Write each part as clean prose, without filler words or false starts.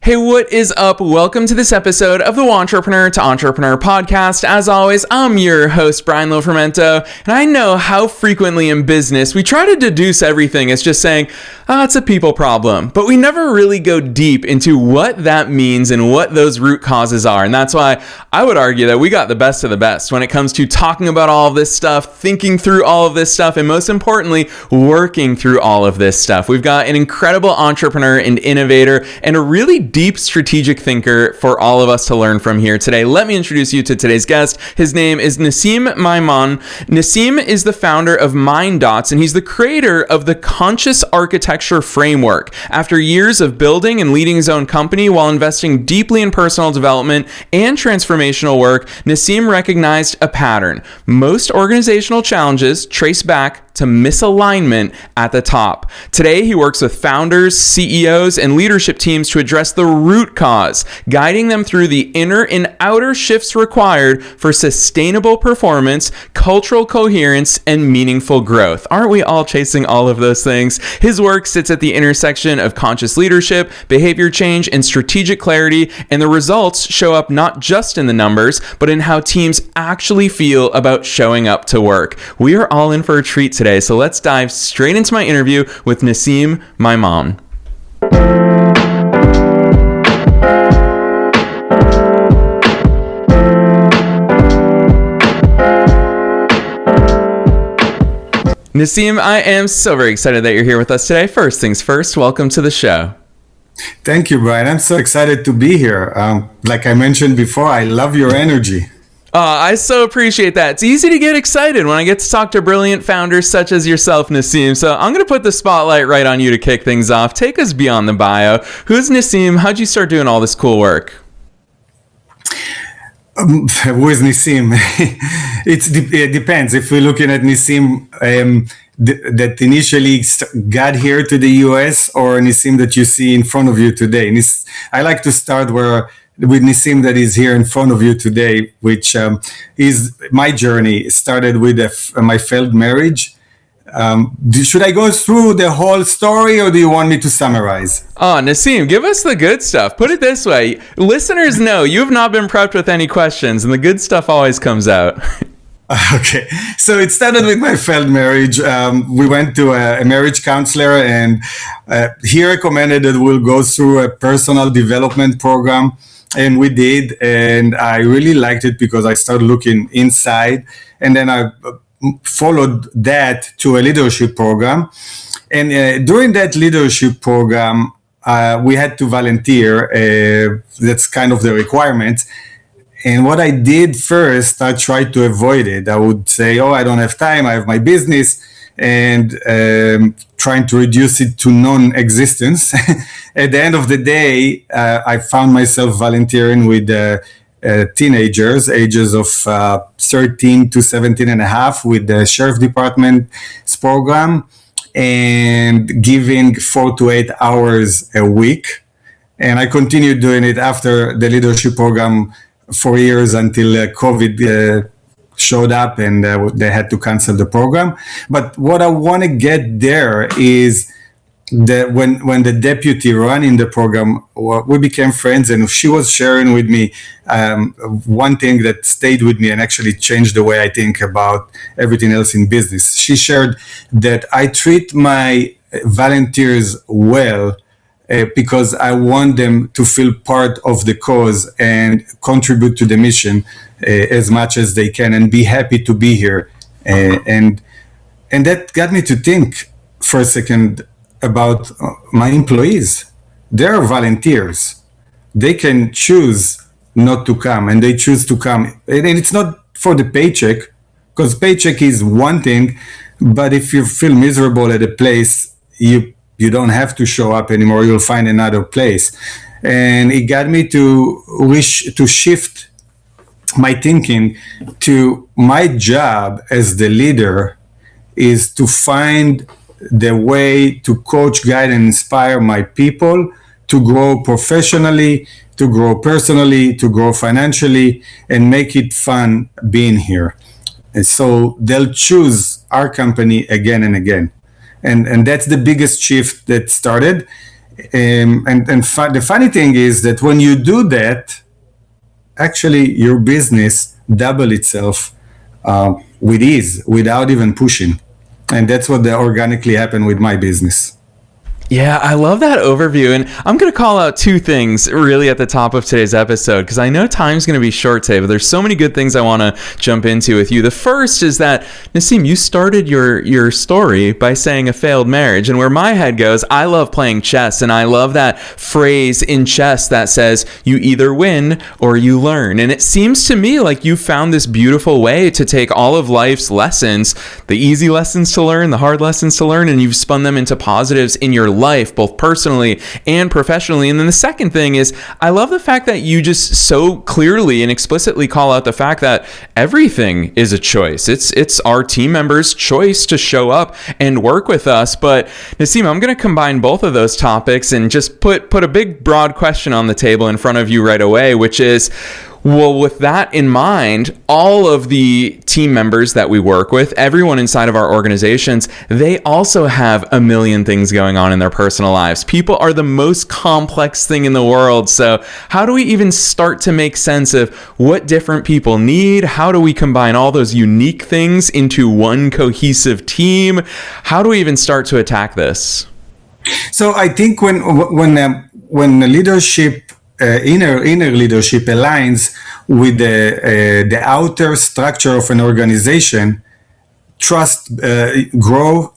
Hey, what is up? Welcome to this episode of the Entrepreneur to Entrepreneur podcast. As always, I'm your host, Brian Lofermento, and I know how frequently in business we try to deduce everything as just saying, it's a people problem, but we never really go deep into what that means and what those root causes are. And that's why I would argue that we got the best of the best when it comes to talking about all of this stuff, thinking through all of this stuff, and most importantly, working through all of this stuff. We've got an incredible entrepreneur and innovator and a really deep strategic thinker for all of us to learn from here today. Let me introduce you to today's guest. His name is Nissim Maimon. Nissim is the founder of Mind Dots, and he's the creator of the Conscious Architecture Framework. After years of building and leading his own company while investing deeply in personal development and transformational work, Nissim recognized a pattern. Most organizational challenges trace back to misalignment at the top. Today, he works with founders, CEOs, and leadership teams to address the root cause, guiding them through the inner and outer shifts required for sustainable performance, cultural coherence, and meaningful growth. Aren't we all chasing all of those things? His work sits at the intersection of conscious leadership, behavior change, and strategic clarity, and the results show up not just in the numbers, but in how teams actually feel about showing up to work. We are all in for a treat today. So let's dive straight into my interview with Nissim Maimon. Nissim, I am so very excited that you're here with us today. First things first, welcome to the show. Thank you, Brian. I'm so excited to be here. Like I mentioned before, I love your energy. I so appreciate that. It's easy to get excited when I get to talk to brilliant founders such as yourself, Nissim. So I'm going to put the spotlight right on you to kick things off. Take us beyond the bio. Who's Nissim? How'd you start doing all this cool work? Who is Nissim? It depends. If we're looking at Nissim that initially got here to the US, or Nissim that you see in front of you today. I like to start with Nissim that is here in front of you today, which is my journey. It started with my failed marriage. Should I go through the whole story, or do you want me to summarize? Nissim, give us the good stuff. Put it this way. Listeners know you have not been prepped with any questions, and the good stuff always comes out. Okay, so it started with my failed marriage. We went to a marriage counselor, and he recommended that we'll go through a personal development program. And we did, and I really liked it because I started looking inside, and then I followed that to a leadership program. And during that leadership program, we had to volunteer. That's kind of the requirement. And what I did first, I tried to avoid it. I would say, I don't have time, I have my business, and trying to reduce it to non-existence. At the end of the day, I found myself volunteering with teenagers, ages of 13 to 17 and a half, with the Sheriff Department's program, and giving 4 to 8 hours a week. And I continued doing it after the leadership program for years until COVID showed up, and they had to cancel the program. But what I want to get there is that when the deputy running the program, we became friends, and she was sharing with me one thing that stayed with me and actually changed the way I think about everything else in business. She shared that I treat my volunteers well because I want them to feel part of the cause and contribute to the mission as much as they can, and be happy to be here. And that got me to think for a second about my employees. They are volunteers. They can choose not to come, and they choose to come. And it's not for the paycheck, because paycheck is one thing, but if you feel miserable at a place, you don't have to show up anymore. You'll find another place. And it got me to wish to shift my thinking to my job as the leader is to find the way to coach, guide, and inspire my people to grow professionally, to grow personally, to grow financially, and make it fun being here. And so they'll choose our company again and again. And that's the biggest shift that started. The funny thing is that when you do that, actually your business double itself with ease without even pushing. And that's what organically happened with my business. Yeah, I love that overview. And I'm going to call out two things really at the top of today's episode, because I know time's going to be short today, but there's so many good things I want to jump into with you. The first is that, Nissim, you started your story by saying a failed marriage. And where my head goes, I love playing chess. And I love that phrase in chess that says you either win or you learn. And it seems to me like you found this beautiful way to take all of life's lessons, the easy lessons to learn, the hard lessons to learn, and you've spun them into positives in your life, both personally and professionally. And then the second thing is, I love the fact that you just so clearly and explicitly call out the fact that everything is a choice. It's our team members' choice to show up and work with us. But Nissim, I'm going to combine both of those topics and just put a big broad question on the table in front of you right away, which is, well, with that in mind, all of the team members that we work with, everyone inside of our organizations, they also have a million things going on in their personal lives. People are the most complex thing in the world. So how do we even start to make sense of what different people need? How do we combine all those unique things into one cohesive team? How do we even start to attack this? So I think when leadership inner leadership aligns with the outer structure of an organization, trust grow,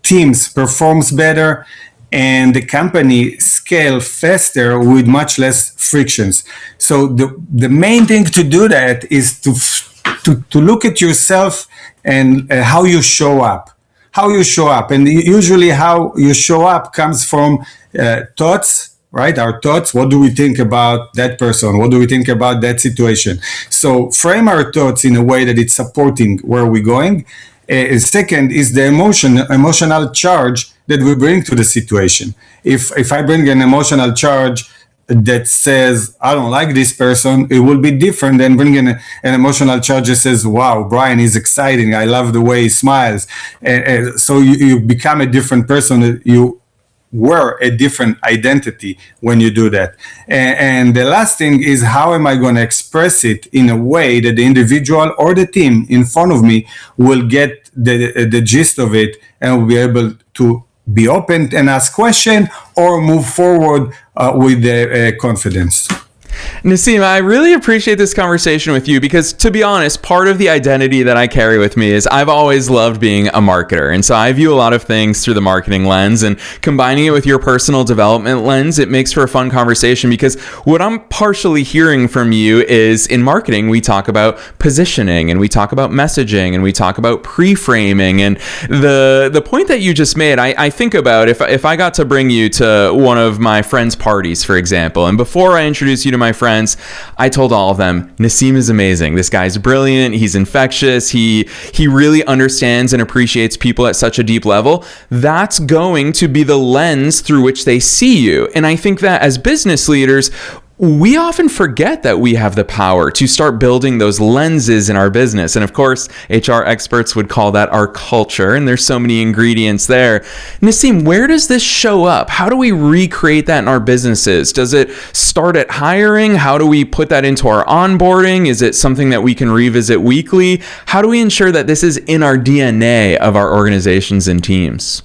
teams performs better, and the company scale faster with much less frictions. So the main thing to do that is to look at yourself and how you show up. And usually how you show up comes from thoughts, right? Our thoughts. What do we think about that person? What do we think about that situation? So frame our thoughts in a way that it's supporting where we're going. Second is the emotional charge that we bring to the situation. If I bring an emotional charge that says, I don't like this person, it will be different than bringing an emotional charge that says, wow, Brian is exciting. I love the way he smiles. So you become a different person. You were a different identity when you do that. And the last thing is, how am I going to express it in a way that the individual or the team in front of me will get the gist of it and will be able to be open and ask questions or move forward with confidence. Nissim, I really appreciate this conversation with you because, to be honest, part of the identity that I carry with me is I've always loved being a marketer. And so I view a lot of things through the marketing lens, and combining it with your personal development lens, it makes for a fun conversation because what I'm partially hearing from you is in marketing, we talk about positioning and we talk about messaging and we talk about pre-framing. And the point that you just made, I think about if I got to bring you to one of my friends' parties, for example, and before I introduce you to my friends, I told all of them, Nissim is amazing. This guy's brilliant. He's infectious. He really understands and appreciates people at such a deep level. That's going to be the lens through which they see you. And I think that as business leaders, we often forget that we have the power to start building those lenses in our business. And of course, HR experts would call that our culture. And there's so many ingredients there. Nissim, where does this show up? How do we recreate that in our businesses? Does it start at hiring? How do we put that into our onboarding? Is it something that we can revisit weekly? How do we ensure that this is in our DNA of our organizations and teams?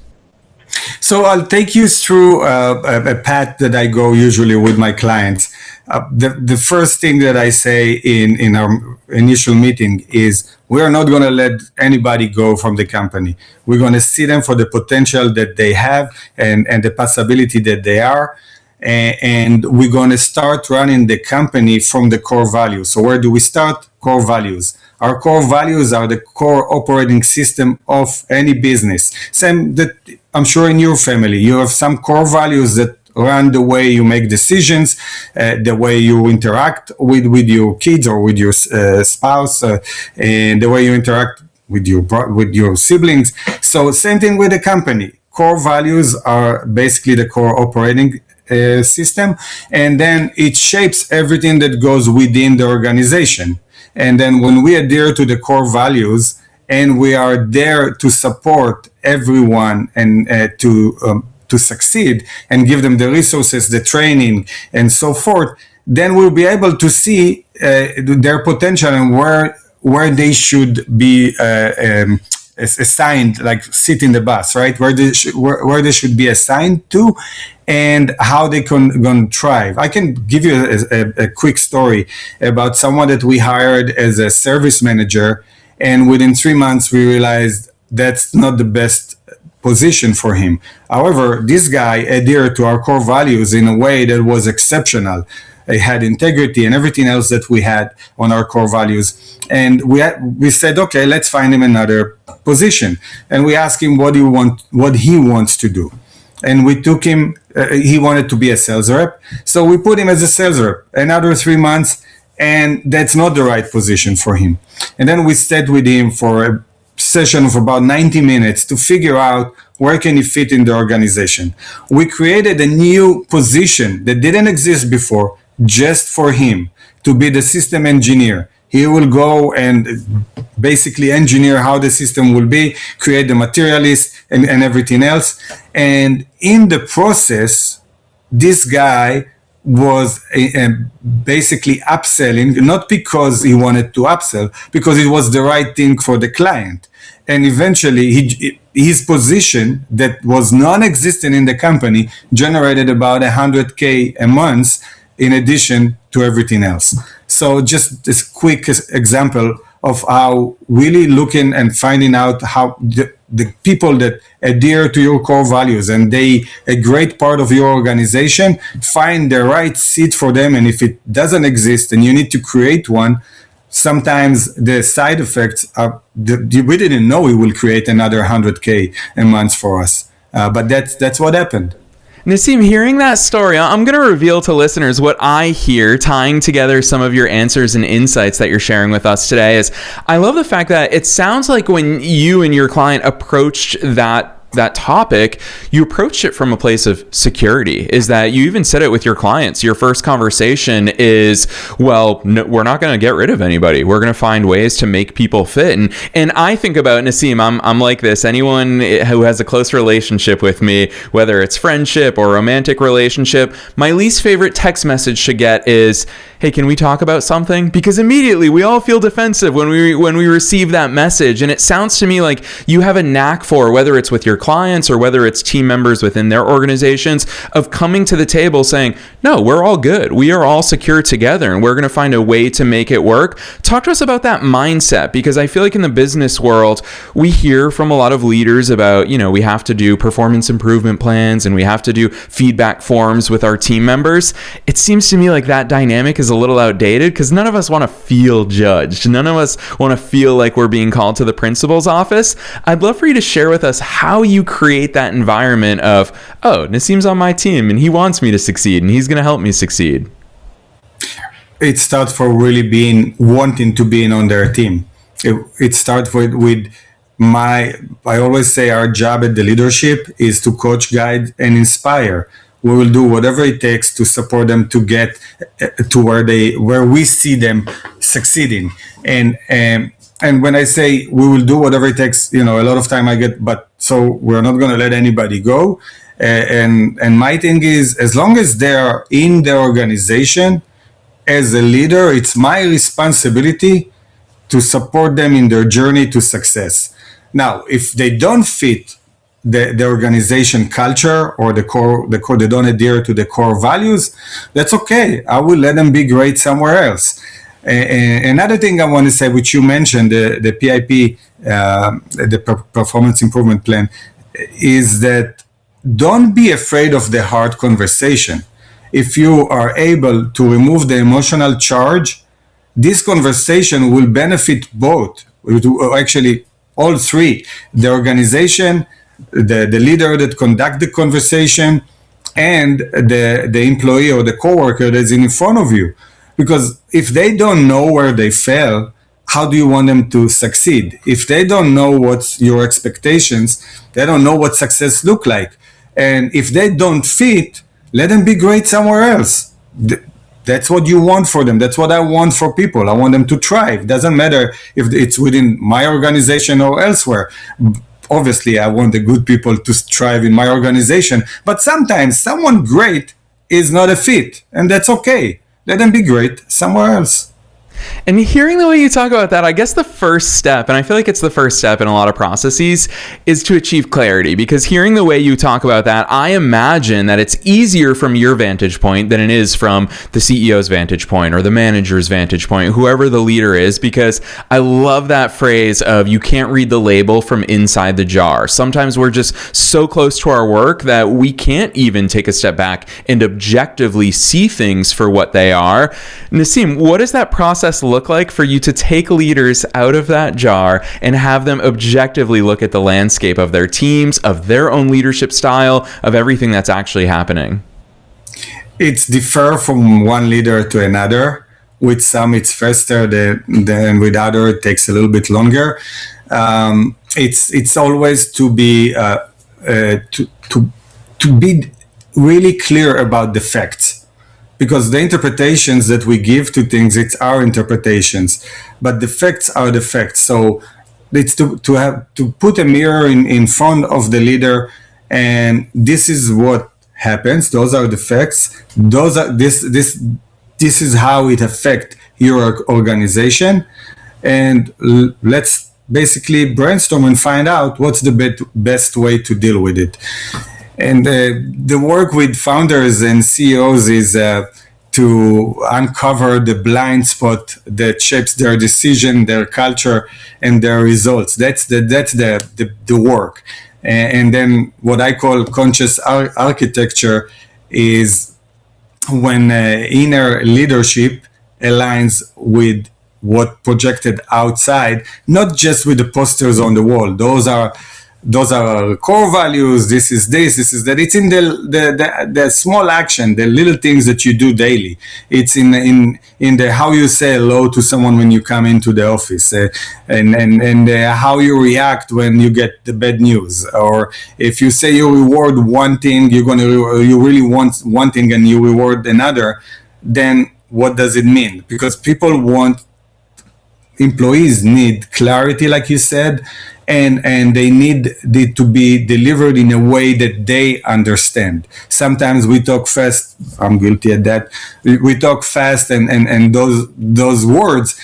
So I'll take you through a path that I go usually with my clients. The first thing that I say in our initial meeting is we are not going to let anybody go from the company. We're going to see them for the potential that they have and the possibility that they are. And we're going to start running the company from the core values. So where do we start? Core values. Our core values are the core operating system of any business. Same that I'm sure in your family, you have some core values that run the way you make decisions, the way you interact with your kids or with your spouse, and the way you interact with your siblings. So same thing with the company. Core values are basically the core operating system, and then it shapes everything that goes within the organization. And then when we adhere to the core values and we are there to support everyone and to to succeed and give them the resources, the training, and so forth, then we'll be able to see their potential and where they should be assigned, like sit in the bus, right? Where they should be assigned to, and how they can thrive. I can give you a quick story about someone that we hired as a service manager, and within 3 months we realized that's not the best position for him. However, this guy adhered to our core values in a way that was exceptional. He had integrity and everything else that we had on our core values. And we said, okay, let's find him another position. And we asked him what he wants to do. And we took him, he wanted to be a sales rep. So we put him as a sales rep, another 3 months, and that's not the right position for him. And then we stayed with him for a session of about 90 minutes to figure out where can he fit in the organization. We created a new position that didn't exist before, just for him, to be the system engineer. He will go and basically engineer how the system will be, create the material list and everything else. And in the process, this guy was basically upselling, not because he wanted to upsell, because it was the right thing for the client. And eventually his position that was non-existent in the company generated about $100K a month in addition to everything else. So just this quick example of how really looking and finding out how the people that adhere to your core values and they a great part of your organization, find the right seat for them. And if it doesn't exist and you need to create one, sometimes the side effects are we didn't know it will create another 100K a month for us. But that's what happened. Nissim, hearing that story, I'm going to reveal to listeners what I hear tying together some of your answers and insights that you're sharing with us today is I love the fact that it sounds like when you and your client approached that topic, you approached it from a place of security. Is that you even said it with your clients. Your first conversation is, well, no, we're not going to get rid of anybody. We're going to find ways to make people fit. And I think about Nissim, I'm like this. Anyone who has a close relationship with me, whether it's friendship or romantic relationship, my least favorite text message to get is, hey, can we talk about something? Because immediately we all feel defensive when we receive that message. And it sounds to me like you have a knack for, whether it's with your clients or whether it's team members within their organizations, of coming to the table saying, no, we're all good. We are all secure together and we're going to find a way to make it work. Talk to us about that mindset, because I feel like in the business world, we hear from a lot of leaders about, we have to do performance improvement plans and we have to do feedback forms with our team members. It seems to me like that dynamic is a little outdated because none of us want to feel judged. None of us want to feel like we're being called to the principal's office. I'd love for you to share with us how you create that environment of, oh, Nissim's on my team and he wants me to succeed and he's going to help me succeed. It starts for really wanting to be on their team. It starts with I always say our job at the leadership is to coach, guide, and inspire. We will do whatever it takes to support them to get to where we see them succeeding. And when I say we will do whatever it takes, a lot of time I get, but so we're not going to let anybody go. And my thing is, as long as they are in the organization, as a leader, it's my responsibility to support them in their journey to success. Now, if they don't fit the organization culture or the core, they don't adhere to the core values, that's okay. I will let them be great somewhere else. Another thing I want to say, which you mentioned, the P.E.A.C.E, the Performance Improvement Plan, is that don't be afraid of the hard conversation. If you are able to remove the emotional charge, this conversation will benefit both, actually all three, the organization, the leader that conduct the conversation, and the employee or the coworker that's in front of you. Because if they don't know where they fail, how do you want them to succeed? If they don't know what's your expectations, they don't know what success look like. And if they don't fit, let them be great somewhere else. That's what you want for them. That's what I want for people. I want them to thrive. Doesn't matter if it's within my organization or elsewhere. obviously I want the good people to strive in my organization, but sometimes someone great is not a fit, and that's okay. Let them be great somewhere else. And hearing the way you talk about that, I guess the first step, and I feel like it's the first step in a lot of processes, is to achieve clarity. Because hearing the way you talk about that, I imagine that it's easier from your vantage point than it is from the CEO's vantage point or the manager's vantage point, whoever the leader is, because I love that phrase of you can't read the label from inside the jar. Sometimes we're just so close to our work that we can't even take a step back and objectively see things for what they are. Nissim, what does that process look like for you to take leaders out of that jar and have them objectively look at the landscape of their teams, of their own leadership style, of everything that's actually happening? It's differ from one leader to another. With some it's faster than with other it takes a little bit longer. It's always to be to be really clear about the facts, because the interpretations that we give to things, it's our interpretations, but the facts are the facts. So it's to have to put a mirror in front of the leader, and this is what happens. Those are the facts. This is how it affects your organization, and let's basically brainstorm and find out what's the best way to deal with it. And the work with founders and CEOs is to uncover the blind spot that shapes their decision, their culture, and their results. That's the work. And then what I call conscious architecture is when inner leadership aligns with what projected outside, not just with the posters on the wall. Those are our core values. This is that. It's in the small action, the little things that you do daily. It's in the how you say hello to someone when you come into the office, and how you react when you get the bad news, or if you say you reward one thing, you really want one thing and you reward another. Then what does it mean? Because employees need clarity, like you said, and they need it to be delivered in a way that they understand. Sometimes we talk fast. I'm guilty at that. We talk fast, and those words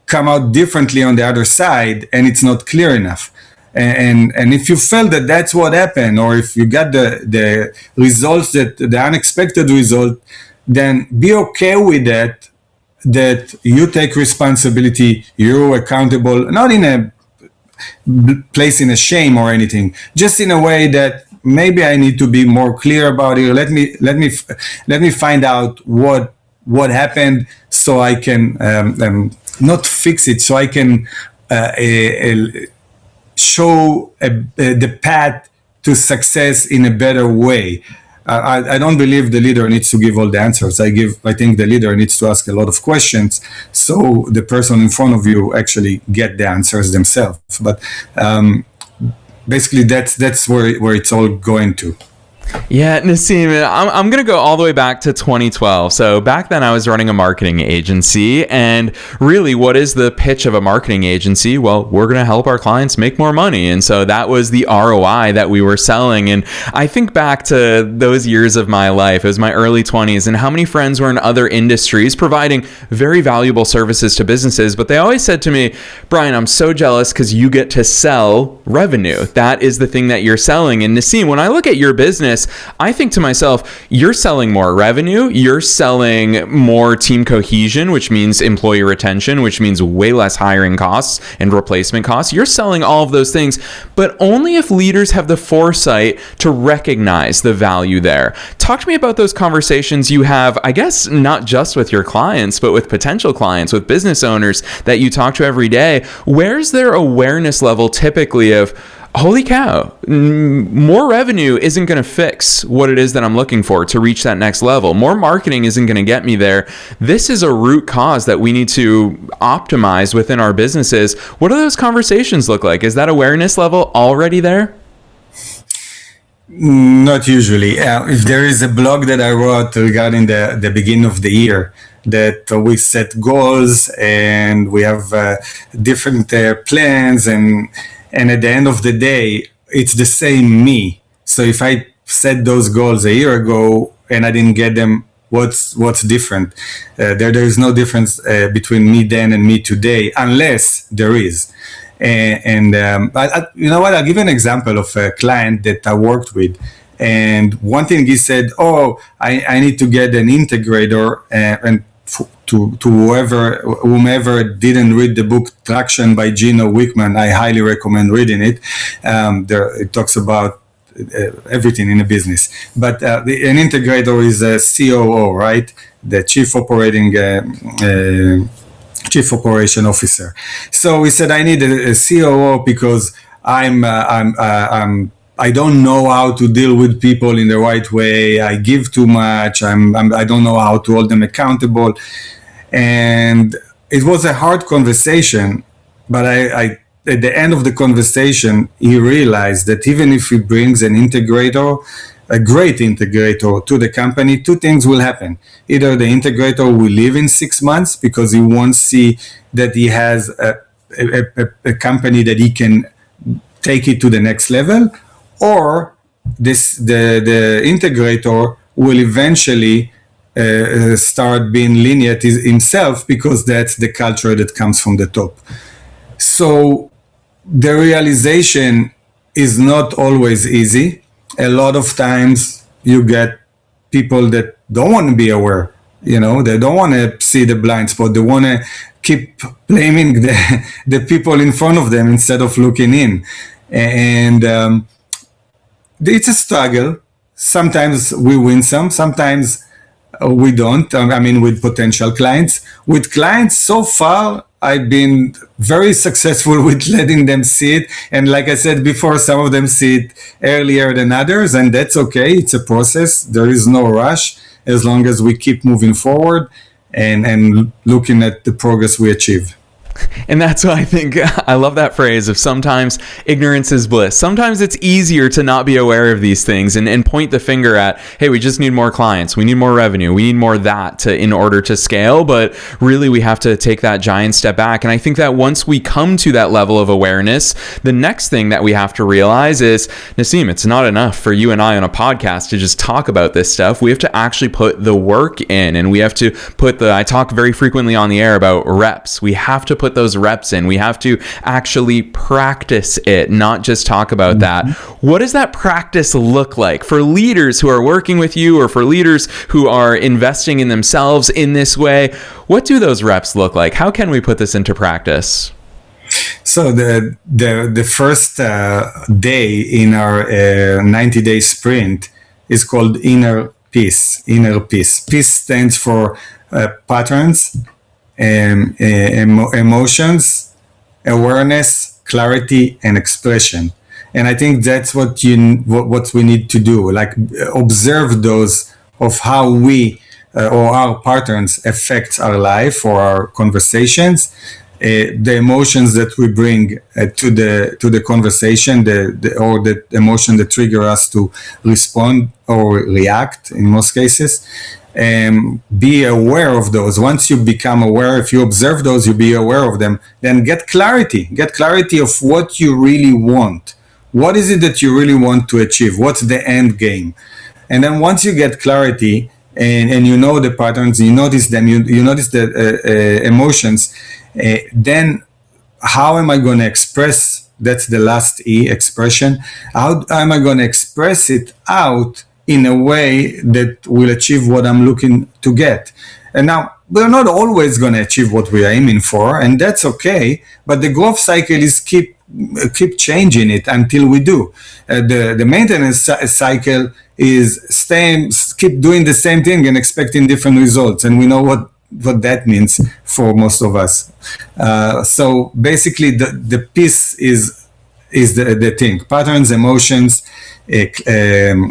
come out differently on the other side, and it's not clear enough. And if you felt that that's what happened, or if you got the results, that the unexpected result, then be okay with that. That you take responsibility, you're accountable, not in a place in a shame or anything, just in a way that maybe I need to be more clear about it. Let me find out what happened, so I can not fix it, so I can show the path to success in a better way. I don't believe the leader needs to give all the answers. I think the leader needs to ask a lot of questions, so the person in front of you actually get the answers themselves. But basically, that's where it's all going to. Yeah, Nissim, I'm going to go all the way back to 2012. So back then I was running a marketing agency, and really what is the pitch of a marketing agency? Well, we're going to help our clients make more money. And so that was the ROI that we were selling. And I think back to those years of my life. It was my early 20s, and how many friends were in other industries providing very valuable services to businesses. But they always said to me, Brian, I'm so jealous because you get to sell revenue. That is the thing that you're selling. And Nissim, when I look at your business, I think to myself, you're selling more revenue, you're selling more team cohesion, which means employee retention, which means way less hiring costs and replacement costs. You're selling all of those things, but only if leaders have the foresight to recognize the value there. Talk to me about those conversations you have, I guess, not just with your clients, but with potential clients, with business owners that you talk to every day. Where's their awareness level typically of, holy cow, more revenue isn't going to fix what it is that I'm looking for to reach that next level. More marketing isn't going to get me there. This is a root cause that we need to optimize within our businesses. What do those conversations look like? Is that awareness level already there? Not usually. If there is a blog that I wrote regarding the beginning of the year, that we set goals and we have different plans, and And at the end of the day, it's the same me. So if I set those goals a year ago and I didn't get them, what's different? There is no difference between me then and me today, unless there is. You know what? I'll give you an example of a client that I worked with. And one thing he said, "Oh, I need to get an integrator," and to whomever didn't read the book Traction by Gino Wickman, I highly recommend reading it. It talks about everything in a business. But an integrator is a COO, right? The Chief Operation Officer. So he said, I need a COO because I don't know how to deal with people in the right way. I give too much. I don't know how to hold them accountable. And it was a hard conversation, but I at the end of the conversation, he realized that even if he brings an integrator, a great integrator to the company, two things will happen. Either the integrator will leave in 6 months because he won't see that he has a company that he can take it to the next level, or the integrator will eventually start being lenient himself because that's the culture that comes from the top. So the realization is not always easy. A lot of times you get people that don't want to be aware. They don't want to see the blind spot. They want to keep blaming the people in front of them instead of looking in. And it's a struggle. Sometimes we win some, sometimes we don't. With potential clients. With clients, so far, I've been very successful with letting them see it. And like I said before, some of them see it earlier than others, and that's okay. It's a process. There is no rush as long as we keep moving forward and looking at the progress we achieve. And that's why I think I love that phrase of sometimes ignorance is bliss. Sometimes it's easier to not be aware of these things and point the finger at, hey, we just need more clients. We need more revenue. We need more of that in order to scale. But really, we have to take that giant step back. And I think that once we come to that level of awareness, the next thing that we have to realize is, Nissim, it's not enough for you and I on a podcast to just talk about this stuff. We have to actually put the work in, and we have to I talk very frequently on the air about reps. We have to put those reps in. We have to actually practice it, not just talk about that. What does that practice look like for leaders who are working with you, or for leaders who are investing in themselves in this way? What do those reps look like? How can we put this into practice? So the first day in our 90-day sprint is called Inner Peace. Inner Peace. Peace stands for patterns, emotions, awareness, clarity, and expression. And I think that's what we need to do, like observe those of how we or our patterns affect our life or our conversations, the emotions that we bring to the conversation, or the emotion that trigger us to respond or react in most cases. Be aware of those. Once you become aware, if you observe those, you be aware of them, then get clarity of what you really want. What is it that you really want to achieve? What's the end game? And then once you get clarity and you know the patterns, you notice them, you notice the emotions, then how am I going to express? That's the last E, expression. How am I going to express it out in a way that will achieve what I'm looking to get? And now, we're not always going to achieve what we are aiming for, and that's okay. But the growth cycle is keep changing it until we do. The maintenance cycle is keep doing the same thing and expecting different results, and we know what that means for most of us. So basically, the piece is the thing: patterns, emotions,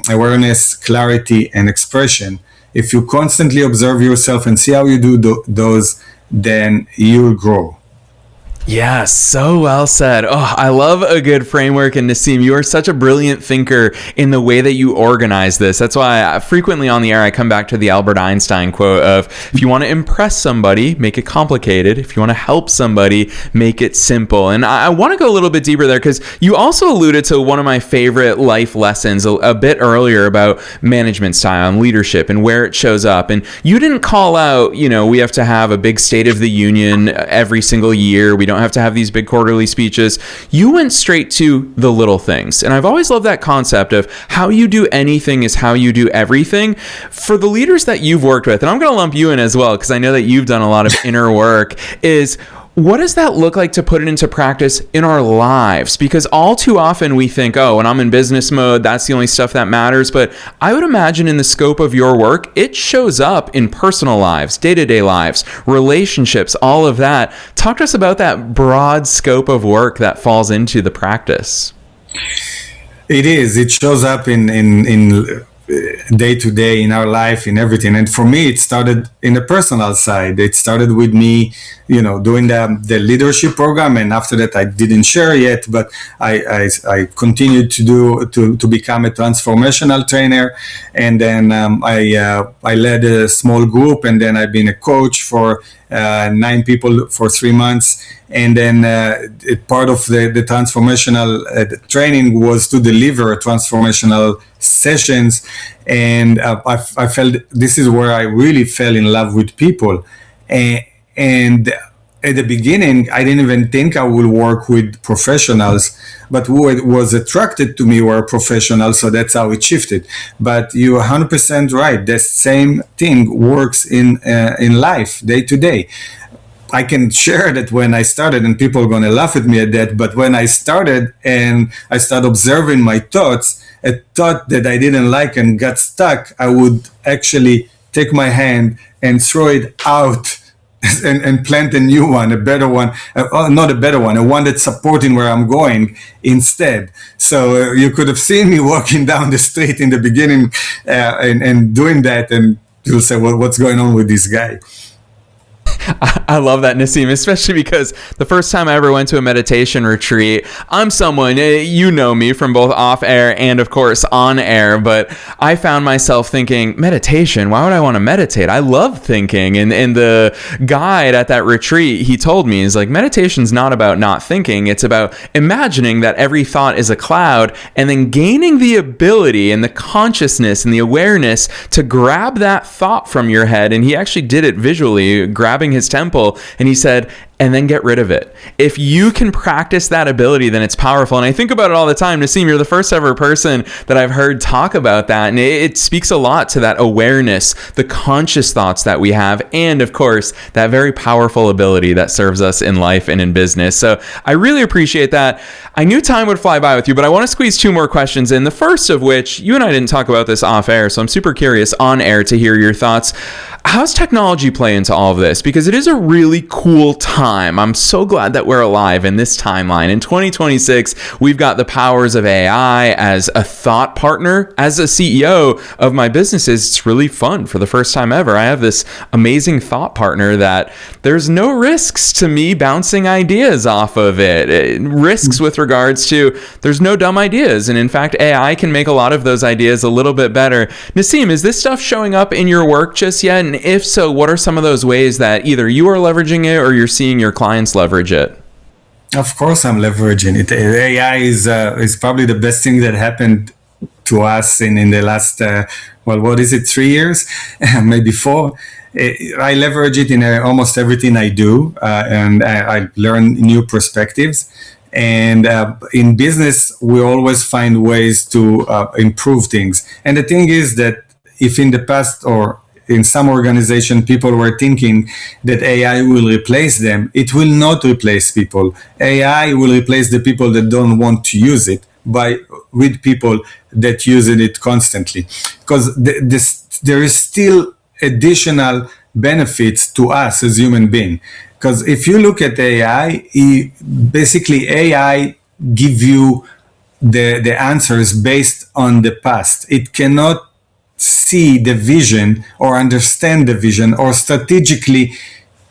awareness, clarity, and expression. If you constantly observe yourself and see how you do those, then you'll grow. Yeah, so well said. Oh, I love a good framework. And Nissim, you are such a brilliant thinker in the way that you organize this. That's why frequently on the air I come back to the Albert Einstein quote of, if you want to impress somebody, make it complicated. If you want to help somebody, make it simple. And I want to go a little bit deeper there, because you also alluded to one of my favorite life lessons a bit earlier about management style and leadership and where it shows up. And you didn't call out, we have to have a big State of the Union every single year. We don't have to have these big quarterly speeches. You went straight to the little things. And I've always loved that concept of how you do anything is how you do everything. For the leaders that you've worked with, and I'm going to lump you in as well, because I know that you've done a lot of inner work, is what does that look like to put it into practice in our lives? Because all too often we think, oh, when I'm in business mode, that's the only stuff that matters. But I would imagine in the scope of your work, it shows up in personal lives, day-to-day lives, relationships, all of that. Talk to us about that broad scope of work that falls into the practice. It is. It shows up in day to day in our life, in everything. And for me, it started in the personal side. It started with me, doing the leadership program, and after that, I didn't share yet, but I continued to become a transformational trainer, and then I led a small group, and then I've been a coach for 9 people for 3 months. And then part of the transformational training was to deliver transformational sessions. And I felt this is where I really fell in love with people. And at the beginning, I didn't even think I would work with professionals, but who was attracted to me were professionals, so that's how it shifted. But you're 100% right. The same thing works in life, day to day. I can share that when I started, and people are going to laugh at me at that, but when I started and I started observing my thoughts, a thought that I didn't like and got stuck, I would actually take my hand and throw it out and plant a new one, a better one, not a better one, a one that's supporting where I'm going instead. So you could have seen me walking down the street in the beginning and doing that, and you'll say, well, what's going on with this guy? I love that, Nissim, especially because the first time I ever went to a meditation retreat, I'm someone, you know me from both off air and of course on air, but I found myself thinking, meditation, why would I want to meditate? I love thinking. And the guide at that retreat, he told me, he's like, meditation's not about not thinking. It's about imagining that every thought is a cloud and then gaining the ability and the consciousness and the awareness to grab that thought from your head. And he actually did it visually, grabbing his temple, and he said, and then get rid of it. If you can practice that ability, then it's powerful. And I think about it all the time. Nissim, you're the first ever person that I've heard talk about that. And it speaks a lot to that awareness, the conscious thoughts that we have, and of course, that very powerful ability that serves us in life and in business. So I really appreciate that. I knew time would fly by with you, but I want to squeeze 2 more questions in. The first of which, you and I didn't talk about this off air, so I'm super curious on air to hear your thoughts. How's technology play into all of this? Because it is a really cool time. I'm so glad that we're alive in this timeline. In 2026, we've got the powers of AI as a thought partner. As a CEO of my businesses, it's really fun. For the first time ever, I have this amazing thought partner that there's no risks to me bouncing ideas off of it. Risks with regards to there's no dumb ideas. And in fact, AI can make a lot of those ideas a little bit better. Nissim, is this stuff showing up in your work just yet? And if so, what are some of those ways that either you are leveraging it or you're seeing your clients leverage it? Of course, I'm leveraging it. AI is probably the best thing that happened to us in the last, 3 years, maybe 4. I leverage it in almost everything I do, and I learn new perspectives. And in business, we always find ways to improve things. And the thing is that if in the past or in some organization, people were thinking that AI will replace them, it will not replace people. AI will replace the people that don't want to use it with people that use it constantly. Because there is still additional benefits to us as human beings. Because if you look at AI, basically AI give you the answers based on the past. It cannot see the vision or understand the vision or strategically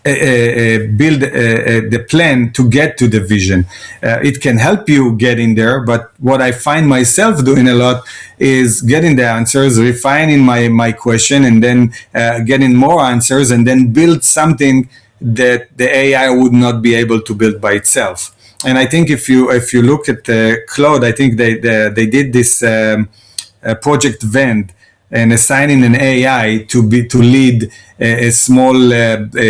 build the plan to get to the vision. It can help you get in there, but what I find myself doing a lot is getting the answers, refining my question, and then getting more answers, and then build something that the AI would not be able to build by itself. And I think if you look at Claude, I think they did this project Vend, and assigning an AI to lead a small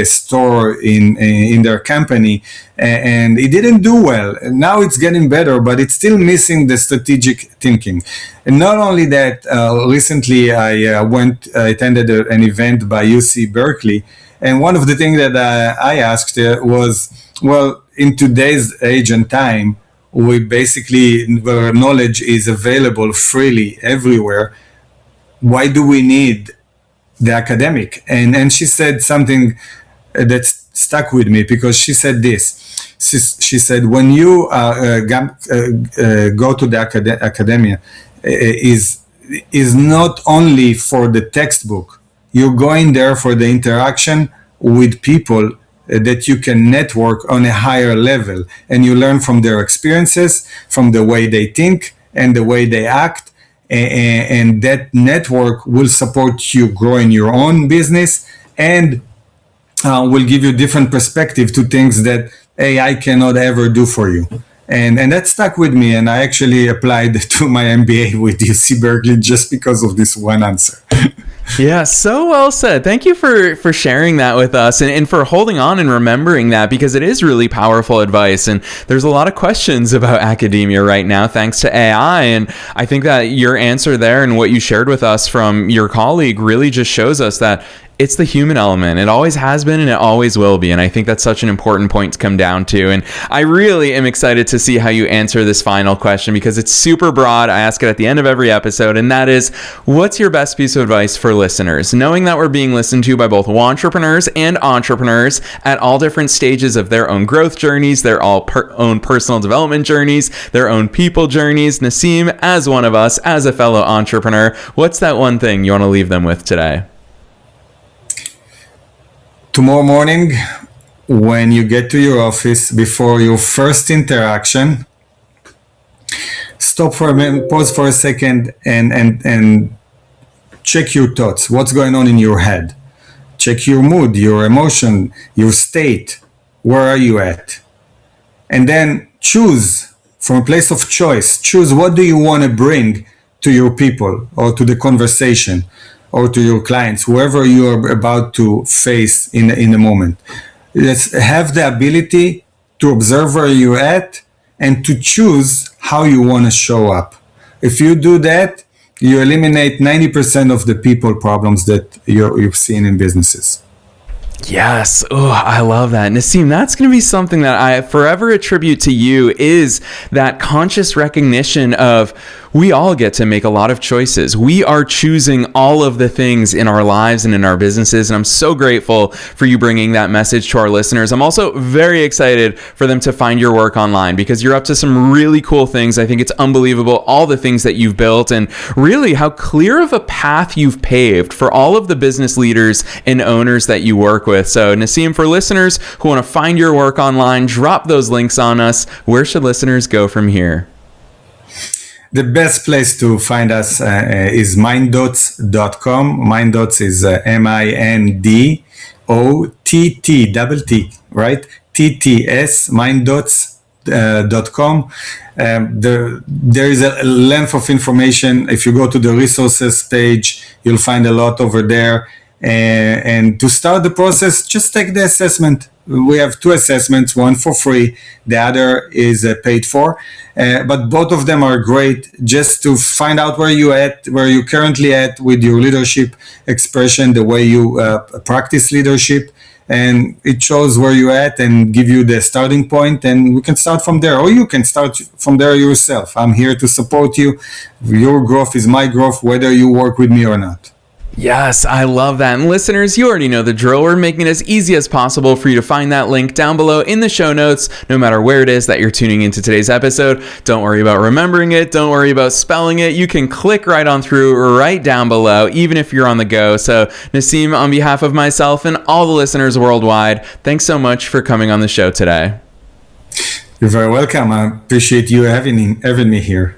store in their company, and it didn't do well. Now it's getting better, but it's still missing the strategic thinking. And not only that, recently I attended an event by UC Berkeley, and one of the things that I asked was, well, in today's age and time, we basically, where knowledge is available freely everywhere, why do we need the academic? And she said something that stuck with me, because she said this. She said, when you go to the academia, is not only for the textbook. You're going there for the interaction with people that you can network on a higher level, and you learn from their experiences, from the way they think and the way they act. And that network will support you growing your own business, and will give you different perspective to things that AI cannot ever do for you. And that stuck with me, and I actually applied to my MBA with UC Berkeley just because of this one answer. Yeah, so well said. Thank you for sharing that with us, and for holding on and remembering that, because it is really powerful advice. And there's a lot of questions about academia right now thanks to AI. And I think that your answer there and what you shared with us from your colleague really just shows us that it's the human element. It always has been and it always will be. And I think that's such an important point to come down to. And I really am excited to see how you answer this final question, because it's super broad. I ask it at the end of every episode, and that is, what's your best piece of advice for listeners? Knowing that we're being listened to by both entrepreneurs and entrepreneurs at all different stages of their own growth journeys, their own personal development journeys, their own people journeys. Nissim, as one of us, as a fellow entrepreneur, what's that one thing you want to leave them with today? Tomorrow morning, when you get to your office, before your first interaction, stop for a minute, pause for a second, and check your thoughts. What's going on in your head? Check your mood, your emotion, your state. Where are you at? And then choose, from a place of choice, choose what do you want to bring to your people, or to the conversation, or to your clients, whoever you are about to face in the moment. Let's have the ability to observe where you're at and to choose how you want to show up. If you do that, you eliminate 90% of the people problems that you've seen in businesses. Yes. Oh, I love that. Nissim, that's going to be something that I forever attribute to you, is that conscious recognition of we all get to make a lot of choices. We are choosing all of the things in our lives and in our businesses. And I'm so grateful for you bringing that message to our listeners. I'm also very excited for them to find your work online, because you're up to some really cool things. I think it's unbelievable, all the things that you've built, and really how clear of a path you've paved for all of the business leaders and owners that you work with. So Nissim, for listeners who want to find your work online, drop those links on us. Where should listeners go from here? The best place to find us is minddots.com. Minddots is MINDOTT, right? TTS, minddots.com. There is a length of information. If you go to the resources page, you'll find a lot over there. And to start the process, just take the assessment. We have 2 assessments, one for free, the other is paid for. But both of them are great just to find out where you're currently at with your leadership expression, the way you practice leadership. And it shows where you're at and give you the starting point, and we can start from there, or you can start from there yourself. I'm here to support you. Your growth is my growth, whether you work with me or not. Yes, I love that. And listeners, you already know the drill. We're making it as easy as possible for you to find that link down below in the show notes, no matter where it is that you're tuning into today's episode. Don't worry about remembering it. Don't worry about spelling it. You can click right on through right down below, even if you're on the go. So Nissim, on behalf of myself and all the listeners worldwide, thanks so much for coming on the show today. You're very welcome. I appreciate you having me here.